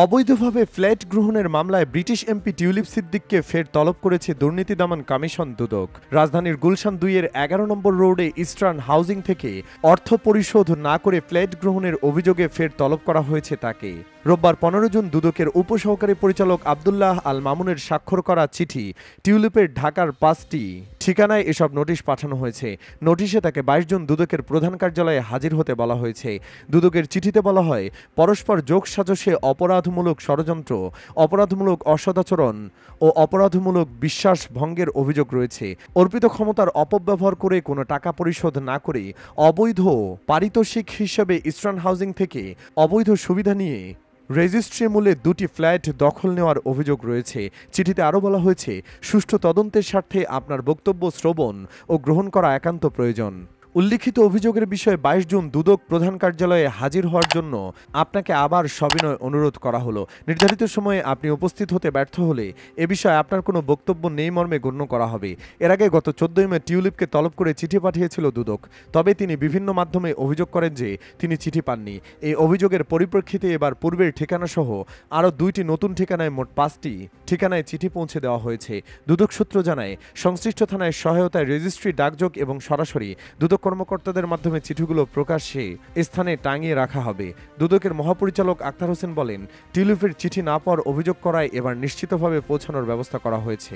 অবৈধভাবে ফ্ল্যাট গ্রহণের মামলায় ব্রিটিশ এমপি টিউলিপ সিদ্দিককে ফের তলব করেছে দুর্নীতি দমন কমিশন দুদক। রাজধানীর গুলশান ২-এর ১১ নম্বর রোডে ইস্টার্ন হাউজিং থেকে অর্থ পরিশোধ না করে ফ্ল্যাট গ্রহণের অভিযোগে ফের তলব করা হয়েছে তাকে। রোববার ১৫ জুন দুদকের উপসহকারী পরিচালক আবদুল্লাহ আল মামুনের স্বাক্ষর করা চিঠি টিউলিপের ঢাকার ৫টি ঠিকানায় এসব নোটিশ পাঠানো হয়েছে। নোটিশে তাকে ২২ জুন দুদকের প্রধান কার্যালয়ে হাজির হতে বলা হয়েছে। দুদকের চিঠিতে বলা হয়, পরস্পর যোগসাজশে অপরাধমূলক ষড়যন্ত্র, অপরাধমূলক অসদাচরণ ও অপরাধমূলক বিশ্বাস ভঙ্গের অভিযোগ রয়েছে। অর্পিত ক্ষমতার অপব্যবহার করে কোনো টাকা পরিশোধ না করে অবৈধ পারিতোষিক হিসেবে ইস্টার্ন হাউজিং থেকে অবৈধ সুবিধা নিয়ে রেজিস্ট্রি মূল্যে ২টি ফ্ল্যাট দখল নেওয়ার অভিযোগ রয়েছে। চিঠিতে আরও বলা হয়েছে, সুষ্ঠু তদন্তের স্বার্থে আপনার বক্তব্য শ্রবণ ও গ্রহণ করা একান্ত প্রয়োজন। উল্লিখিত অভিযোগের বিষয়ে ২২ জুন দুদক প্রধান কার্যালয়ে হাজির হওয়ার জন্য আপনাকে আবার সবিনয় অনুরোধ করা হলো। নির্ধারিত সময়ে আপনি উপস্থিত হতে ব্যর্থ হলে এ বিষয়ে আপনার কোনো বক্তব্য নেই মর্মে গণ্য করা হবে। এর আগে গত ১৪ মে টিউলিপকে তলব করে চিঠি পাঠিয়েছিল দুদক। তবে তিনি বিভিন্ন মাধ্যমে অভিযোগ করেন যে তিনি চিঠি পাননি। এই অভিযোগের পরিপ্রেক্ষিতে এবার পূর্বের ঠিকানাসহ আরও ২টি নতুন ঠিকানায় মোট ৫টি ঠিকানায় চিঠি পৌঁছে দেওয়া হয়েছে। দুদক সূত্র জানায়, সংশ্লিষ্ট থানায় সহায়তায় রেজিস্ট্রি, ডাকযোগ এবং সরাসরি দুদক কর্মকর্তাদের মাধ্যমে চিঠিগুলো প্রকাশ্যে স্থানে টাঙিয়ে রাখা হবে। দুদকের মহাপরিচালক আক্তার হোসেন বলেন, টিউলিপের চিঠি না পাওয়ার অভিযোগ করায় এবার নিশ্চিতভাবে পৌঁছানোর ব্যবস্থা করা হয়েছে।